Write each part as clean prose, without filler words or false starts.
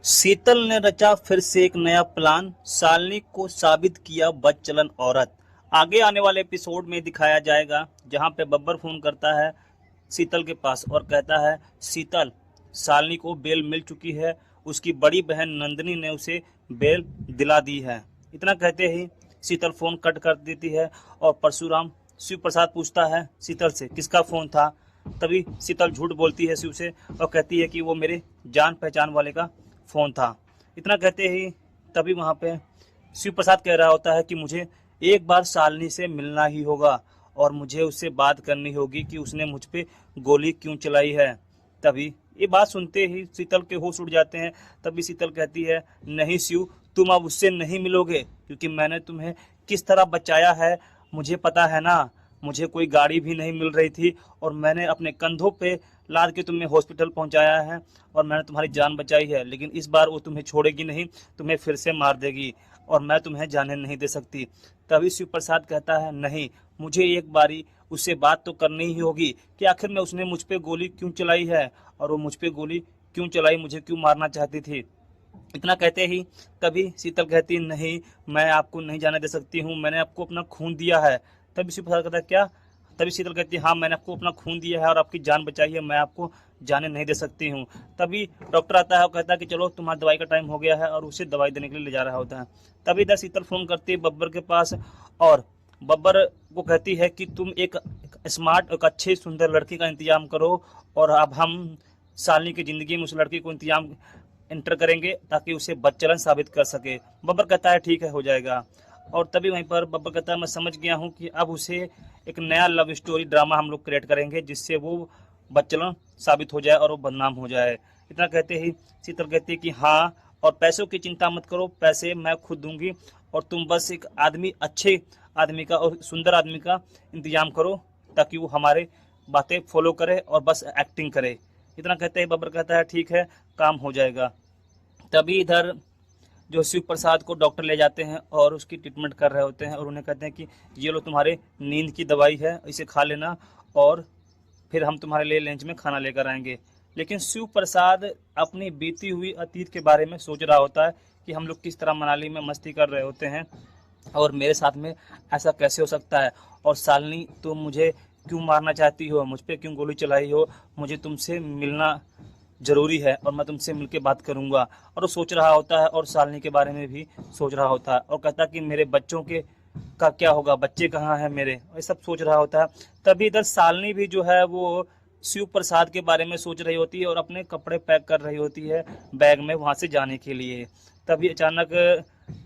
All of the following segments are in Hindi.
शीतल ने रचा फिर से एक नया प्लान, शालिनी को साबित किया बदचलन औरत। आगे आने वाले एपिसोड में दिखाया जाएगा जहां पे बब्बर फोन करता है शीतल के पास और कहता है, शीतल, शालिनी को बेल मिल चुकी है, उसकी बड़ी बहन नंदिनी ने उसे बेल दिला दी है। इतना कहते ही शीतल फोन कट कर देती है और परशुराम शिव प्रसाद पूछता है शीतल से, किसका फोन था। तभी शीतल झूठ बोलती है शिव से और कहती है कि वो मेरे जान पहचान वाले का फोन था। इतना कहते ही तभी वहां पे शिव प्रसाद कह रहा होता है कि मुझे एक बार शालिनी से मिलना ही होगा और मुझे उससे बात करनी होगी कि उसने मुझ पे गोली क्यों चलाई है। तभी ये बात सुनते ही शीतल के होश उड़ जाते हैं। तभी शीतल कहती है, नहीं शिव, तुम अब उससे नहीं मिलोगे क्योंकि मैंने तुम्हें किस तरह बचाया है मुझे पता है ना। मुझे कोई गाड़ी भी नहीं मिल रही थी और मैंने अपने कंधों पे लाद के तुम्हें हॉस्पिटल पहुंचाया है और मैंने तुम्हारी जान बचाई है, लेकिन इस बार वो तुम्हें छोड़ेगी नहीं, तुम्हें फिर से मार देगी और मैं तुम्हें जाने नहीं दे सकती। तभी शिव प्रसाद कहता है, नहीं, मुझे एक बारी उससे बात तो करनी ही होगी कि आखिर में उसने मुझ पे गोली क्यों चलाई है और वो मुझ पे गोली क्यों चलाई, मुझे क्यों मारना चाहती थी। इतना कहते ही तभी शीतल कहती, नहीं, मैं आपको नहीं जाने दे सकती हूँ, मैंने आपको अपना खून दिया है। तभी शिव प्रसाद कहता है, क्या? तभी शीतल कहती है, हाँ, मैंने आपको अपना खून दिया है और आपकी जान बचाई है, मैं आपको जाने नहीं दे सकती हूँ। तभी डॉक्टर आता है और कहता है कि चलो तुम्हारा दवाई का टाइम हो गया है और उसे दवाई देने के लिए ले जा रहा होता है। तभी इधर शीतल फोन करती है बब्बर के पास और बब्बर को कहती है कि तुम एक स्मार्ट, एक अच्छे सुंदर लड़की का इंतजाम करो और अब हम शालिनी की ज़िंदगी में उस लड़की को इंतजाम इंटर करेंगे ताकि उसे बदचलन साबित कर सके। बब्बर कहता है, ठीक है, हो जाएगा। और तभी वहीं पर बब्बर कहता है, मैं समझ गया हूँ कि अब उसे एक नया लव स्टोरी ड्रामा हम लोग क्रिएट करेंगे जिससे वो बदचलन साबित हो जाए और वो बदनाम हो जाए। इतना कहते ही शीतल कहती है कि हाँ, और पैसों की चिंता मत करो, पैसे मैं खुद दूंगी और तुम बस एक आदमी, अच्छे आदमी का और सुंदर आदमी का इंतजाम करो ताकि वो हमारे बातें फॉलो करे और बस एक्टिंग करे। इतना कहते ही बब्बर कहता है, ठीक है, काम हो जाएगा। तभी इधर जो शिव प्रसाद को डॉक्टर ले जाते हैं और उसकी ट्रीटमेंट कर रहे होते हैं और उन्हें कहते हैं कि ये लो तुम्हारे नींद की दवाई है, इसे खा लेना और फिर हम तुम्हारे लिए लंच में खाना लेकर आएंगे। लेकिन शिव प्रसाद अपनी बीती हुई अतीत के बारे में सोच रहा होता है कि हम लोग किस तरह मनाली में मस्ती कर रहे होते हैं और मेरे साथ में ऐसा कैसे हो सकता है। और शालिनी, तुम मुझे क्यों मारना चाहती हो, मुझ पर क्यों गोली चलाई हो, मुझे तुमसे मिलना ज़रूरी है और मैं तुमसे मिलके बात करूंगा। और वो सोच रहा होता है और शालिनी के बारे में भी सोच रहा होता है और कहता है कि मेरे बच्चों के का क्या होगा, बच्चे कहाँ हैं मेरे, ये सब सोच रहा होता है। तभी इधर शालिनी भी जो है वो शिव प्रसाद के बारे में सोच रही होती है और अपने कपड़े पैक कर रही होती है बैग में वहाँ से जाने के लिए। तभी अचानक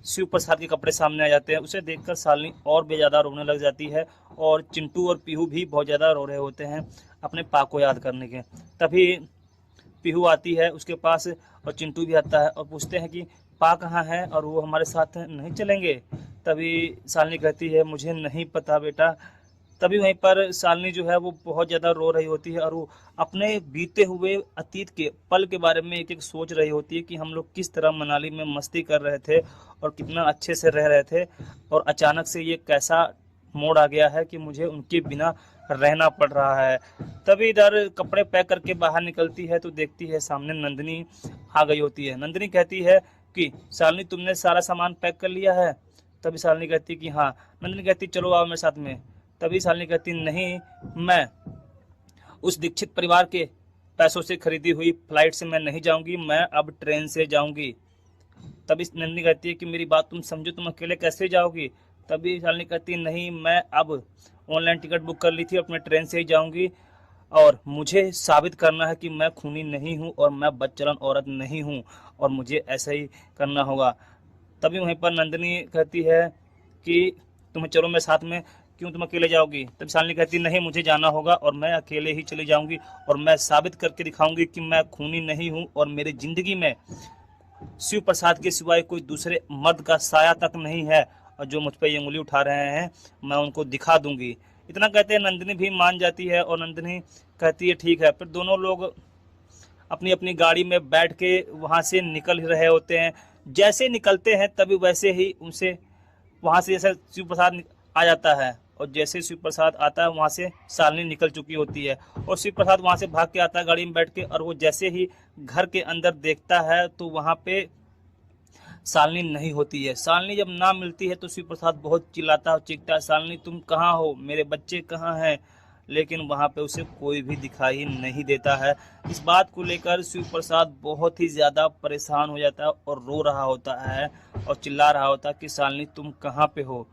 शिव प्रसाद के कपड़े सामने आ जाते हैं। उसे देखकर शालिनी और भी ज़्यादा रोने लग जाती है और चिंटू और पीहू भी बहुत ज़्यादा रो रहे होते हैं अपने पा को याद करने के। तभी पीहू आती है उसके पास और चिंटू भी आता है और पूछते हैं कि पा कहाँ है और वो हमारे साथ नहीं चलेंगे। तभी शालिनी कहती है, मुझे नहीं पता बेटा। तभी वहीं पर शालिनी जो है वो बहुत ज़्यादा रो रही होती है और वो अपने बीते हुए अतीत के पल के बारे में एक एक सोच रही होती है कि हम लोग किस तरह मनाली में मस्ती कर रहे थे और कितना अच्छे से रह रहे थे और अचानक से ये कैसा मोड़ आ गया है कि मुझे उनके बिना रहना पड़ रहा है। तभी इधर कपड़े पैक करके बाहर निकलती है तो देखती है सामने नंदिनी आ गई होती है। नंदिनी कहती है कि शालिनी, तुमने सारा सामान पैक कर लिया है? तभी शालिनी कहती है कि हाँ। नंदिनी कहती, चलो आओ मेरे साथ में। तभी शालिनी कहती, नहीं, मैं उस दीक्षित परिवार के पैसों से खरीदी हुई फ्लाइट से मैं नहीं जाऊंगी, मैं अब ट्रेन से जाऊंगी। तभी नंदिनी कहती है कि मेरी बात तुम समझो, तुम अकेले कैसे जाओगी? तभी शालिनी कहती है, नहीं, मैं अब ऑनलाइन टिकट बुक कर ली थी, अपने ट्रेन से ही जाऊंगी और मुझे साबित करना है कि मैं खूनी नहीं हूं और मैं बदचलन औरत नहीं हूं और मुझे ऐसा ही करना होगा। तभी वहीं पर नंदिनी कहती है कि तुम्हें चलो मेरे साथ में, क्यों तुम अकेले जाओगी? तब शालिनी कहती, नहीं, मुझे जाना होगा और मैं अकेले ही चली जाऊंगी और मैं साबित करके दिखाऊंगी कि मैं खूनी नहीं हूं और मेरी जिंदगी में शिव प्रसाद के सिवाय कोई दूसरे मर्द का साया तक नहीं है और जो मुझ पर ये उंगली उठा रहे हैं मैं उनको दिखा दूंगी। इतना कहते हैं नंदिनी भी मान जाती है और नंदिनी कहती है, ठीक है। फिर दोनों लोग अपनी अपनी गाड़ी में बैठ के वहाँ से निकल रहे होते हैं। जैसे निकलते हैं तभी वैसे ही उनसे वहाँ से जैसे शिव प्रसाद आ जाता है और जैसे शिव प्रसाद आता है वहाँ से शालिनी निकल चुकी होती है और शिव प्रसाद वहाँ से भाग के आता है गाड़ी में बैठ के, और वो जैसे ही घर के अंदर देखता है तो वहाँ पे शालिनी नहीं होती है। शालिनी जब ना मिलती है तो शिव प्रसाद बहुत चिल्लाता है और चीखता है, शालिनी तुम कहाँ हो, मेरे बच्चे कहाँ हैं? लेकिन वहाँ पे उसे कोई भी दिखाई नहीं देता है। इस बात को लेकर शिव प्रसाद बहुत ही ज़्यादा परेशान हो जाता है और रो रहा होता है और चिल्ला रहा होता है कि शालिनी तुम कहाँ पे हो।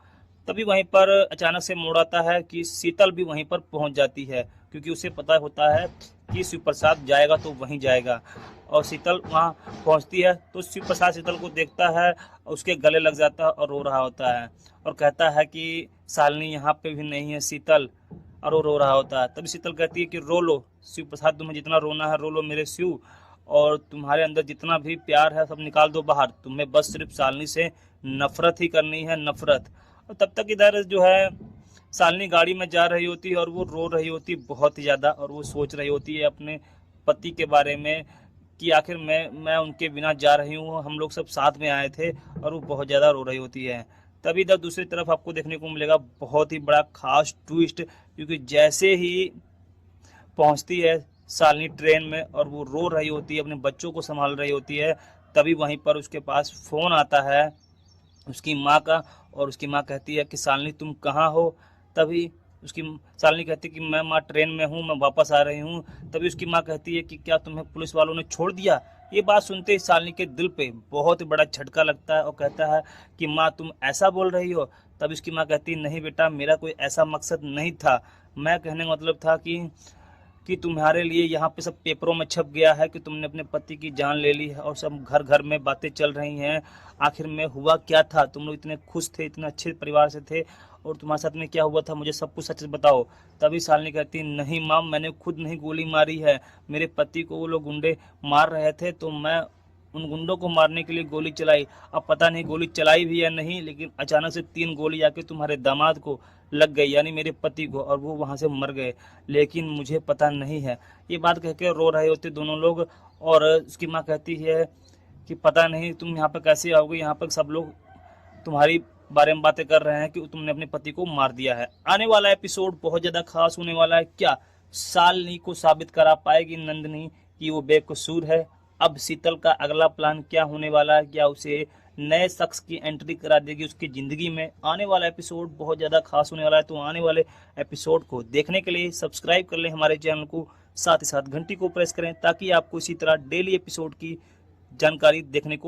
तभी वहीं पर अचानक से मोड़ आता है कि शीतल भी वहीं पर पहुंच जाती है, क्योंकि उसे पता होता है कि शिव प्रसाद जाएगा तो वहीं जाएगा। और शीतल वहां पहुंचती है तो शिव प्रसाद शीतल को देखता है, उसके गले लग जाता है और रो रहा होता है और कहता है कि शालिनी यहाँ पे भी नहीं है शीतल, और वो रो रहा होता है। तभी शीतल कहती है कि रो लो शिव प्रसाद, तुम्हें जितना रोना है रो लो मेरे शिव, और तुम्हारे अंदर जितना भी प्यार है सब निकाल दो बाहर, तुम्हें बस सिर्फ शालिनी से नफरत ही करनी है, नफरत। और तब तक इधर जो है शालिनी गाड़ी में जा रही होती है और वो रो रही होती है बहुत ही ज़्यादा, और वो सोच रही होती है अपने पति के बारे में कि आखिर मैं उनके बिना जा रही हूँ, हम लोग सब साथ में आए थे, और वो बहुत ज़्यादा रो रही होती है। तभी इधर दूसरी तरफ आपको देखने को मिलेगा बहुत ही बड़ा खास ट्विस्ट, क्योंकि जैसे ही पहुंचती है शालिनी ट्रेन में और वो रो रही होती है, अपने बच्चों को संभाल रही होती है, तभी वहीं पर उसके पास फ़ोन आता है उसकी माँ का, और उसकी माँ कहती है कि शालिनी तुम कहाँ हो। तभी उसकी शालिनी कहती है कि मैं माँ ट्रेन में हूँ, मैं वापस आ रही हूँ। तभी उसकी माँ कहती है कि क्या तुम्हें पुलिस वालों ने छोड़ दिया? ये बात सुनते ही शालिनी के दिल पे बहुत बड़ा झटका लगता है और कहता है कि माँ तुम ऐसा बोल रही हो? तब उसकी माँ कहती है नहीं बेटा, मेरा कोई ऐसा मकसद नहीं था, मैं कहने का मतलब था कि तुम्हारे लिए यहाँ पे सब पेपरों में छप गया है कि तुमने अपने पति की जान ले ली है, और सब घर घर में बातें चल रही हैं। आखिर में हुआ क्या था? तुम लोग इतने खुश थे, इतने अच्छे परिवार से थे, और तुम्हारे साथ में क्या हुआ था? मुझे सब कुछ सच बताओ। तभी शालिनी कहती नहीं माँ, मैंने खुद नहीं गोली मारी है, मेरे पति को वो लोग गुंडे मार रहे थे तो मैं उन गुंडों को मारने के लिए गोली चलाई। अब पता नहीं गोली चलाई भी या नहीं, लेकिन अचानक से 3 गोली आके तुम्हारे दामाद को लग गई, यानी मेरे पति को, और वो वहां से मर गए, लेकिन मुझे पता नहीं है। ये बात कह के रो रहे होते दोनों लोग, और उसकी माँ कहती है कि पता नहीं तुम यहाँ पर कैसे आओगे, यहाँ पर सब लोग तुम्हारी बारे में बातें कर रहे हैं कि तुमने अपने पति को मार दिया है। आने वाला एपिसोड बहुत ज्यादा खास होने वाला है। क्या शालिनी को साबित करा पाएगी नंदिनी कि वो बेकसूर है? अब शीतल का अगला प्लान क्या होने वाला है? क्या उसे नए शख्स की एंट्री करा देगी उसकी जिंदगी में? आने वाला एपिसोड बहुत ज्यादा खास होने वाला है। तो आने वाले एपिसोड को देखने के लिए सब्सक्राइब कर लें हमारे चैनल को, साथ ही साथ घंटी को प्रेस करें ताकि आपको इसी तरह डेली एपिसोड की जानकारी देखने को